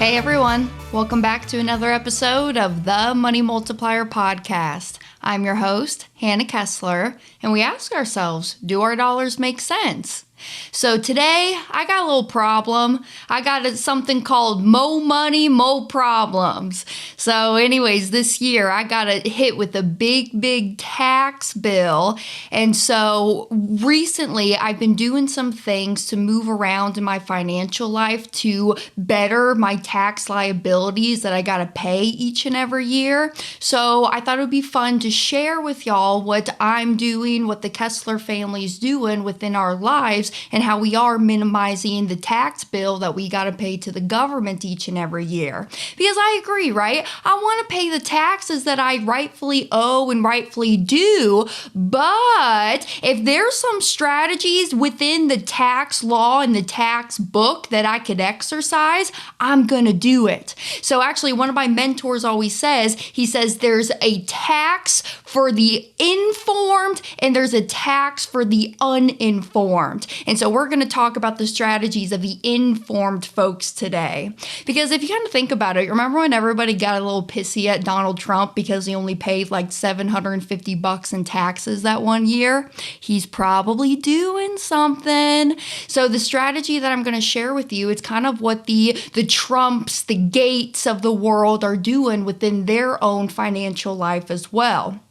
Hey everyone, welcome back to another episode of the Money Multiplier podcast. I'm your host, Hannah Kessler, and we ask ourselves, do our dollars make sense? So today, I got a little problem. I got something called Mo Money, Mo Problems. So anyways, this year, I got hit with a big tax bill. And so recently, I've been doing some things to move around in my financial life to better my tax liabilities that I got to pay each and every year. So I thought it would be fun to share with y'all what I'm doing, what the Kessler family is doing within our lives, and how we are minimizing the tax bill that we got to pay to the government each and every year. Because I agree, right? I want to pay the taxes that I rightfully owe and rightfully do, but if there's some strategies within the tax law and the tax book that I could exercise, I'm going to do it. So actually, one of my mentors always says, he says there's a tax for the informed and there's a tax for the uninformed. And so we're going to talk about the strategies of the informed folks today. Because if you kind of think about it, remember when everybody got a little pissy at Donald Trump because he only paid like $750 in taxes that one year? He's probably doing something. So the strategy that I'm going to share with you, it's kind of what the Trumps, the Gates of the world are doing within their own financial life as well.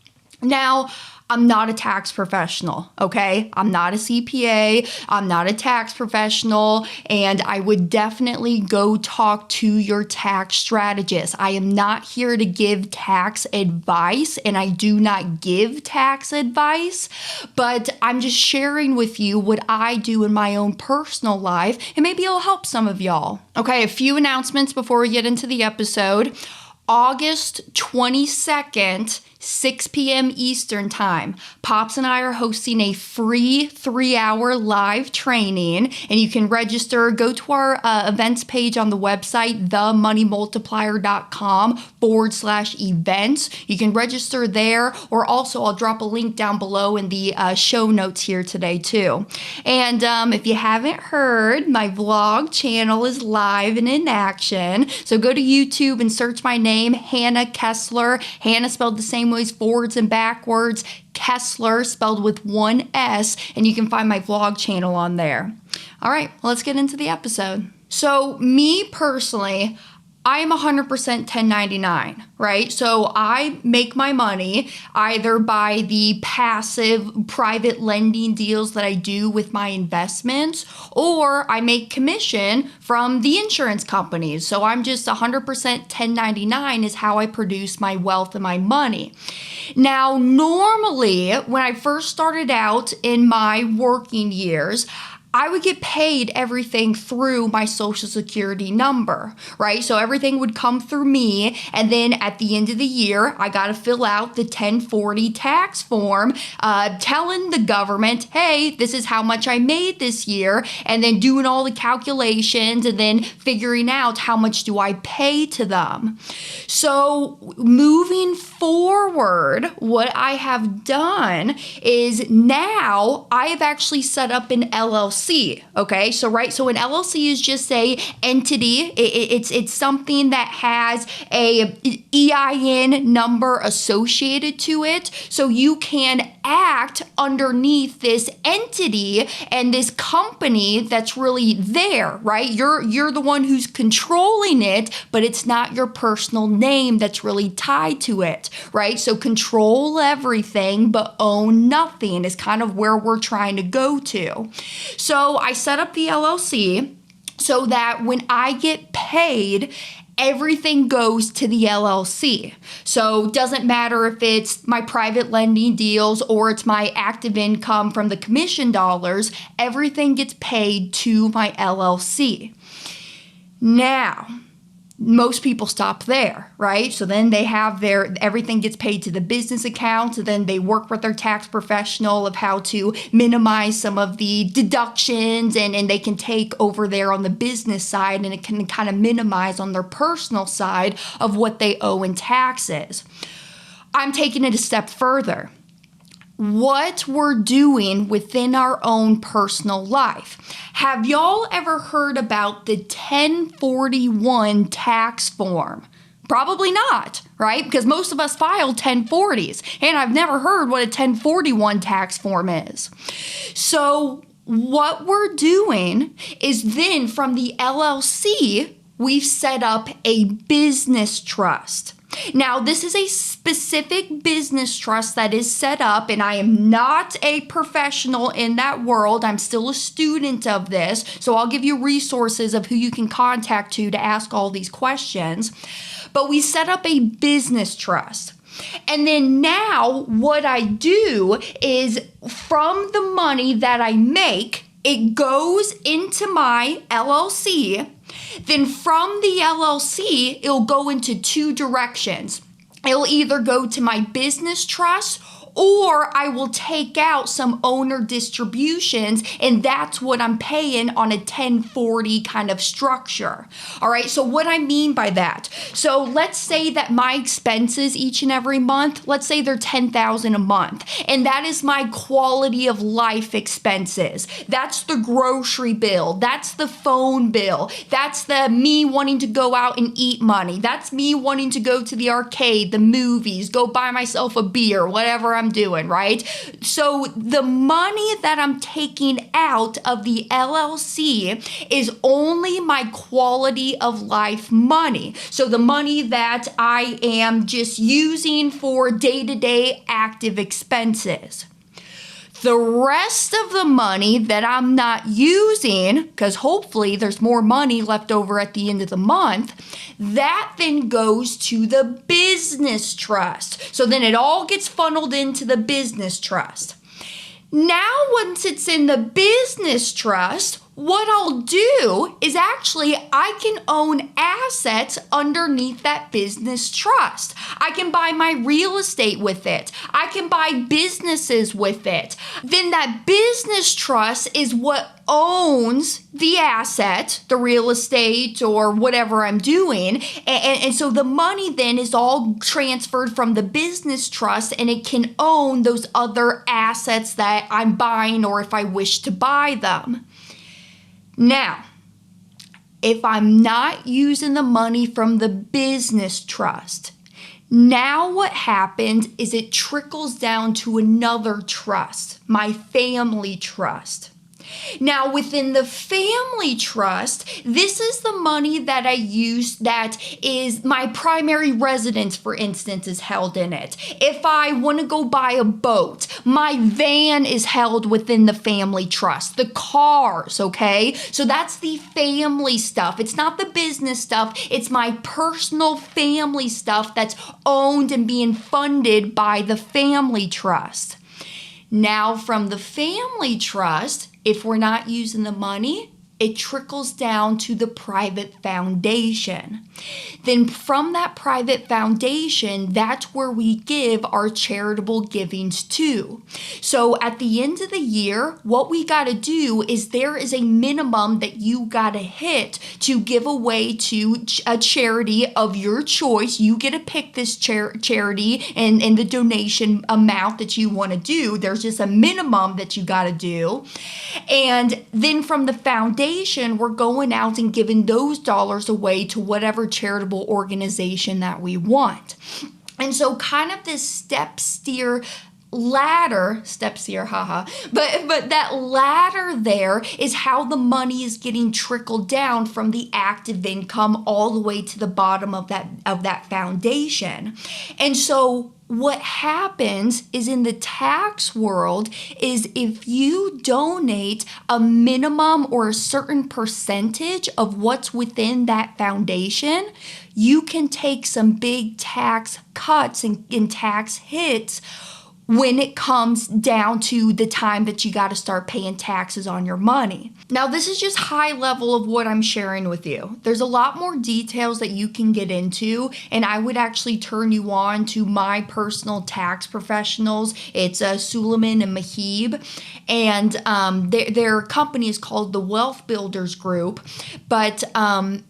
Now, I'm not a tax professional, okay? I'm not a CPA, I'm not a tax professional, and I would definitely go talk to your tax strategist. I am not here to give tax advice, and I do not give tax advice, but I'm just sharing with you what I do in my own personal life, and maybe it'll help some of y'all. Okay, a few announcements before we get into the episode. August 22nd, 6 p.m. Eastern Time, Pops and I are hosting a free 3-hour live training, and you can register. Go to our events page on the website, themoneyMultiplier.com/events. You can register there, or also I'll drop a link down below in the show notes here today too. And if you haven't heard, my vlog channel is live and in action. So go to YouTube and search my name, Hannah Kessler. Hannah spelled the same ways forwards and backwards, Kessler spelled with one S, and you can find my vlog channel on there. All right, let's get into the episode. So me personally, I'm 100% 1099, right? So I make my money either by the passive private lending deals that I do with my investments, or I make commission from the insurance companies. So I'm just 100% 1099 is how I produce my wealth and my money. Now, normally, when I first started out in my working years, I would get paid everything through my social security number, right? So everything would come through me. And then at the end of the year, I got to fill out the 1040 tax form, telling the government, hey, this is how much I made this year. And then doing all the calculations and then figuring out how much do I pay to them. So moving forward, what I have done is now I have actually set up an LLC. Okay, so an LLC is just a entity. It's something that has a EIN number associated to it, so you can act underneath this entity and this company that's really there, right? You're the one who's controlling it, but it's not your personal name that's really tied to it, right? So control everything but own nothing is kind of where we're trying to go to. So I set up the LLC so that when I get paid, everything goes to the LLC. So it doesn't matter if it's my private lending deals or it's my active income from the commission dollars, everything gets paid to my LLC. Now, most people stop there, right? So then they have everything gets paid to the business account, and then they work with their tax professional of how to minimize some of the deductions, and they can take over there on the business side, and it can kind of minimize on their personal side of what they owe in taxes. I'm taking it a step further. what we're doing within our own personal life. Have y'all ever heard about the 1041 tax form? Probably not, right? Because most of us file 1040s, and I've never heard what a 1041 tax form is. So what we're doing is then from the LLC, we've set up a business trust. Now, this is a specific business trust that is set up, and I am not a professional in that world. I'm still a student of this, so I'll give you resources of who you can contact to ask all these questions. But we set up a business trust. And then now what I do is from the money that I make, it goes into my LLC. Then from the LLC, it'll go into two directions. It'll either go to my business trust, or I will take out some owner distributions, and that's what I'm paying on a 1040 kind of structure. All right, so what I mean by that, so let's say that my expenses each and every month, let's say they're $10,000 a month, and that is my quality of life expenses. That's the grocery bill, that's the phone bill, that's the me wanting to go out and eat money, that's me wanting to go to the arcade, the movies, go buy myself a beer, whatever I'm doing, right? So the money that I'm taking out of the LLC is only my quality of life money. So the money that I am just using for day-to-day active expenses. The rest of the money that I'm not using, because hopefully there's more money left over at the end of the month, that then goes to the business trust. So then it all gets funneled into the business trust. Now, once it's in the business trust, what I'll do is actually I can own assets underneath that business trust. I can buy my real estate with it. I can buy businesses with it. Then that business trust is what owns the asset, the real estate or whatever I'm doing. And so the money then is all transferred from the business trust, and it can own those other assets that I'm buying or if I wish to buy them. Now, if I'm not using the money from the business trust, now what happens is it trickles down to another trust, my family trust. Now, within the family trust, this is the money that I use that is my primary residence, for instance, is held in it. If I want to go buy a boat, my van is held within the family trust. The cars, okay? So that's the family stuff. It's not the business stuff. It's my personal family stuff that's owned and being funded by the family trust. Now, from the family trust, if we're not using the money, it trickles down to the private foundation. Then from that private foundation, that's where we give our charitable givings to. So at the end of the year, what we got to do is there is a minimum that you got to hit to give away to a charity of your choice. You get to pick this charity and the donation amount that you want to do. There's just a minimum that you got to do. And then from the foundation, we're going out and giving those dollars away to whatever charitable organization that we want. And so kind of this step steer, haha. But that ladder there is how the money is getting trickled down from the active income all the way to the bottom of that foundation. And so what happens is in the tax world is if you donate a minimum or a certain percentage of what's within that foundation, you can take some big tax cuts and tax hits when it comes down to the time that you got to start paying taxes on your money. Now, this is just high level of what I'm sharing with you. There's a lot more details that you can get into, and I would actually turn you on to my personal tax professionals. It's Suleiman and Mahib, and their company is called the Wealth Builders Group. But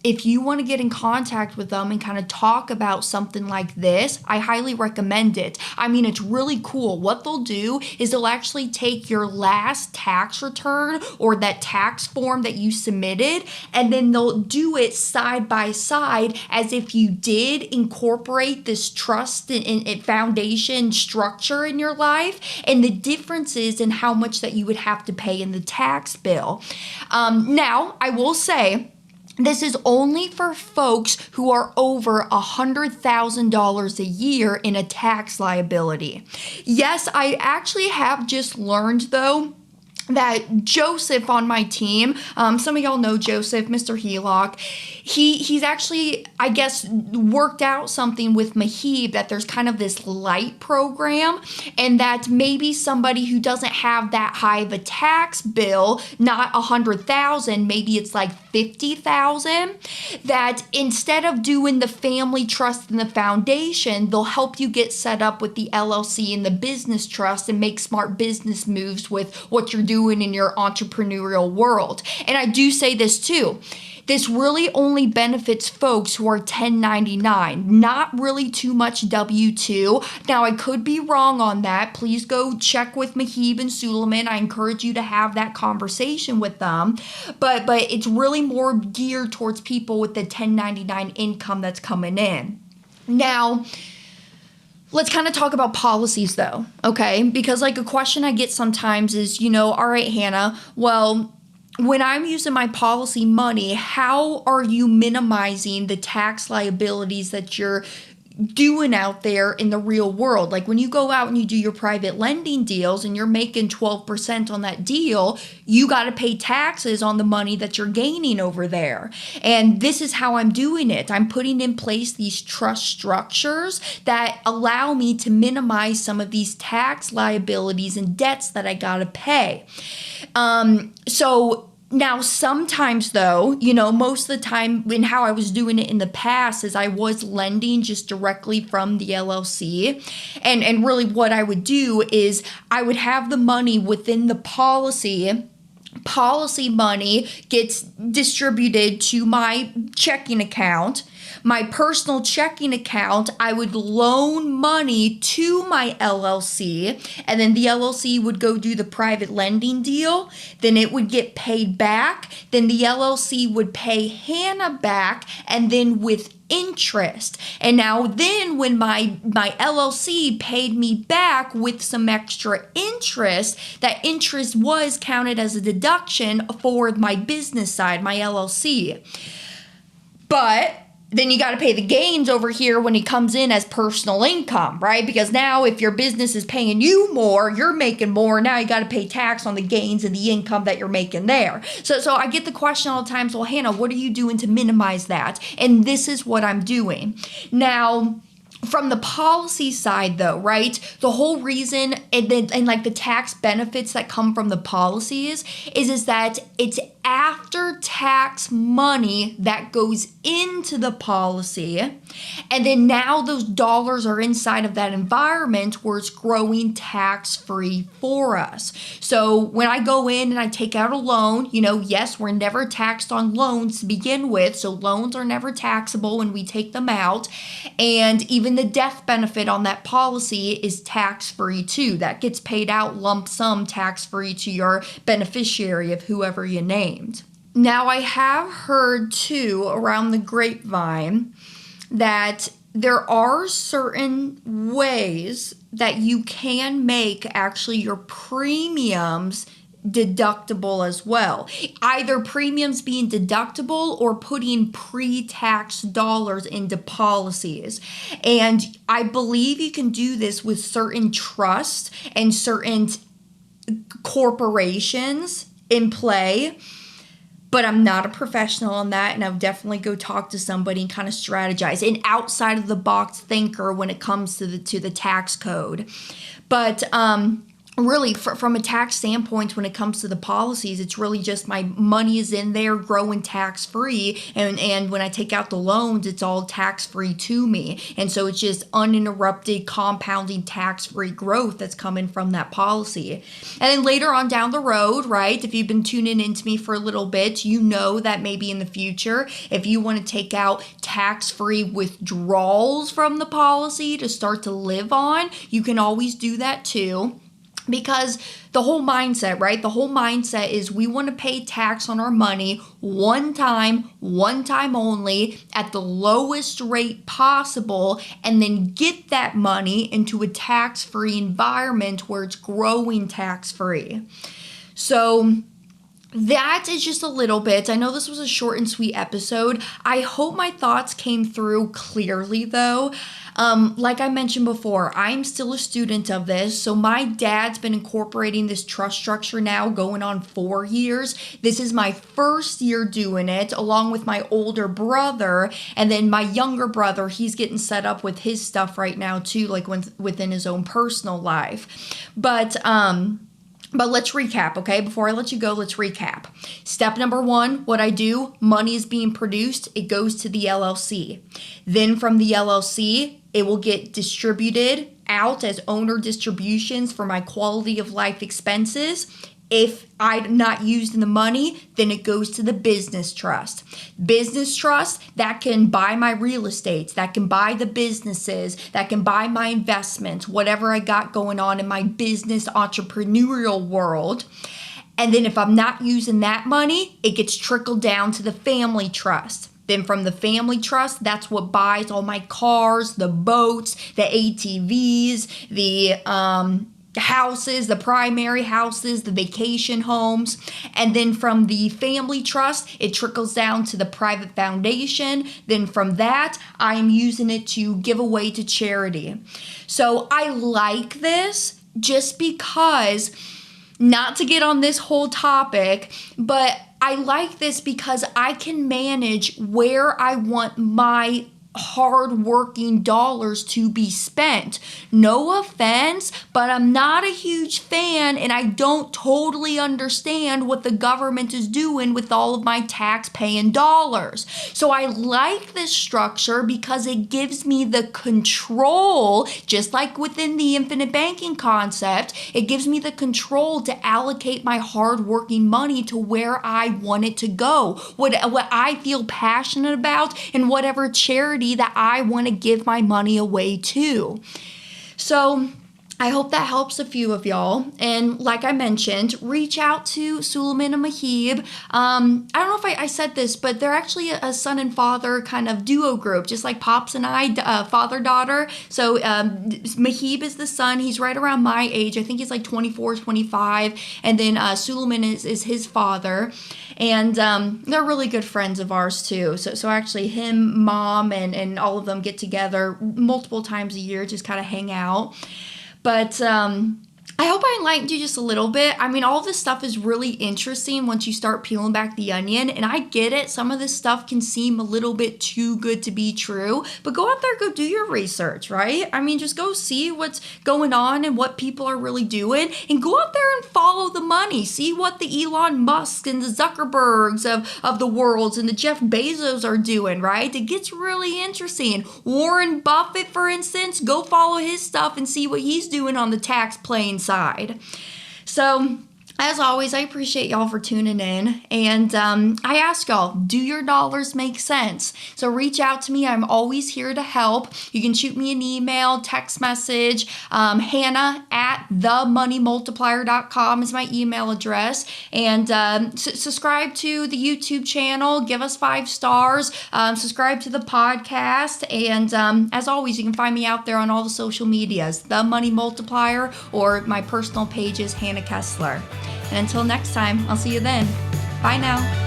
if you want to get in contact with them and kind of talk about something like this, I highly recommend it. I mean, it's really cool. cool. What they'll do is they'll actually take your last tax return or that tax form that you submitted, and then they'll do it side by side as if you did incorporate this trust and foundation structure in your life, and the differences in how much that you would have to pay in the tax bill. Now, I will say, this is only for folks who are over $100,000 a year in a tax liability. Yes, I actually have just learned, though, that Joseph on my team, some of y'all know Joseph, Mr. Helock, he's actually, I guess, worked out something with Mahib that there's kind of this light program, and that maybe somebody who doesn't have that high of a tax bill, not 100,000, maybe it's like 50,000, that instead of doing the family trust and the foundation, they'll help you get set up with the LLC and the business trust and make smart business moves with what you're doing in your entrepreneurial world. And I do say this too. This really only benefits folks who are 1099, not really too much W-2. Now, I could be wrong on that. Please go check with Mahib and Suleiman. I encourage you to have that conversation with them. But it's really more geared towards people with the 1099 income that's coming in. Now, let's kind of talk about policies though, okay? Because like a question I get sometimes is, all right, Hannah, well, when I'm using my policy money, how are you minimizing the tax liabilities that you're doing out there in the real world? Like when you go out and you do your private lending deals and you're making 12% on that deal, you got to pay taxes on the money that you're gaining over there. And this is how I'm doing it. I'm putting in place these trust structures that allow me to minimize some of these tax liabilities and debts that I got to pay. So now, sometimes though, most of the time in how I was doing it in the past is I was lending just directly from the LLC. And really what I would do is I would have the money within the policy. Policy money gets distributed to my checking account. My personal checking account, I would loan money to my LLC, and then the LLC would go do the private lending deal. Then it would get paid back. Then the LLC would pay Hannah back, and then with interest. And now then when my LLC paid me back with some extra interest, that interest was counted as a deduction for my business side, my LLC. But then you got to pay the gains over here when it comes in as personal income, right? Because now if your business is paying you more, you're making more. Now you got to pay tax on the gains and the income that you're making there. So I get the question all the time, well, Hannah, what are you doing to minimize that? And this is what I'm doing. Now, from the policy side though, right, the whole reason and like the tax benefits that come from the policies is that it's after tax money that goes into the policy, and then now those dollars are inside of that environment where it's growing tax-free for us. So when I go in and I take out a loan, yes, we're never taxed on loans to begin with, so loans are never taxable when we take them out, and even the death benefit on that policy is tax-free too. That gets paid out lump sum tax-free to your beneficiary of whoever you named. Now, I have heard too around the grapevine that there are certain ways that you can make actually your premiums deductible as well. Either premiums being deductible or putting pre-tax dollars into policies. And I believe you can do this with certain trusts and certain corporations in play. But I'm not a professional on that, and I'll definitely go talk to somebody and kind of strategize. An outside of the box thinker when it comes to the tax code. But really from a tax standpoint, when it comes to the policies, it's really just my money is in there growing tax free, and when I take out the loans, it's all tax free to me, and so it's just uninterrupted compounding tax free growth that's coming from that policy. And then later on down the road, right, if you've been tuning into me for a little bit, you know that maybe in the future, if you want to take out tax free withdrawals from the policy to start to live on, you can always do that too. Because the whole mindset, right? The whole mindset is we want to pay tax on our money one time only, at the lowest rate possible, and then get that money into a tax-free environment where it's growing tax-free. So that is just a little bit. I know this was a short and sweet episode. I hope my thoughts came through clearly though. Like I mentioned before, I'm still a student of this. So my dad's been incorporating this trust structure now going on 4 years. This is my first year doing it along with my older brother. And then my younger brother, he's getting set up with his stuff right now too, like within his own personal life. But let's recap, okay? Before I let you go, let's recap. Step number 1, what I do, money is being produced, it goes to the LLC. Then from the LLC, it will get distributed out as owner distributions for my quality of life expenses. If I'm not using the money, then it goes to the business trust. Business trust, that can buy my real estate, that can buy the businesses, that can buy my investments, whatever I got going on in my business entrepreneurial world. And then if I'm not using that money, it gets trickled down to the family trust. Then from the family trust, that's what buys all my cars, the boats, the ATVs, the houses, the primary houses, the vacation homes. And then from the family trust, it trickles down to the private foundation. Then from that, I am using it to give away to charity. So I like this just because, not to get on this whole topic, but I like this because I can manage where I want my hard-working dollars to be spent. No offense, but I'm not a huge fan and I don't totally understand what the government is doing with all of my tax-paying dollars. So I like this structure because it gives me the control, just like within the infinite banking concept, it gives me the control to allocate my hard-working money to where I want it to go, what I feel passionate about, and whatever charity that I want to give my money away to. So I hope that helps a few of y'all. And like I mentioned, reach out to Suleiman and Mahib. I don't know if I said this, but they're actually a son and father kind of duo group, just like Pops and I, father-daughter. So Mahib is the son. He's right around my age. I think he's like 24, 25. And then Suleiman is his father. And they're really good friends of ours too. So actually him, mom, and all of them get together multiple times a year, just kind of hang out. But I hope I enlightened you just a little bit. I mean, all this stuff is really interesting once you start peeling back the onion. And I get it. Some of this stuff can seem a little bit too good to be true. But go out there, go do your research, right? I mean, just go see what's going on and what people are really doing. And go out there and follow the money. See what the Elon Musk and the Zuckerbergs of the world and the Jeff Bezos are doing, right? It gets really interesting. Warren Buffett, for instance, go follow his stuff and see what he's doing on the tax playing side. So as always, I appreciate y'all for tuning in. And I ask y'all, do your dollars make sense? So reach out to me. I'm always here to help. You can shoot me an email, text message. Hannah at themoneymultiplier.com is my email address. And subscribe to the YouTube channel. Give us 5 stars. Subscribe to the podcast. And as always, you can find me out there on all the social medias, The Money Multiplier, or my personal page is Hannah Kessler. And until next time, I'll see you then. Bye now.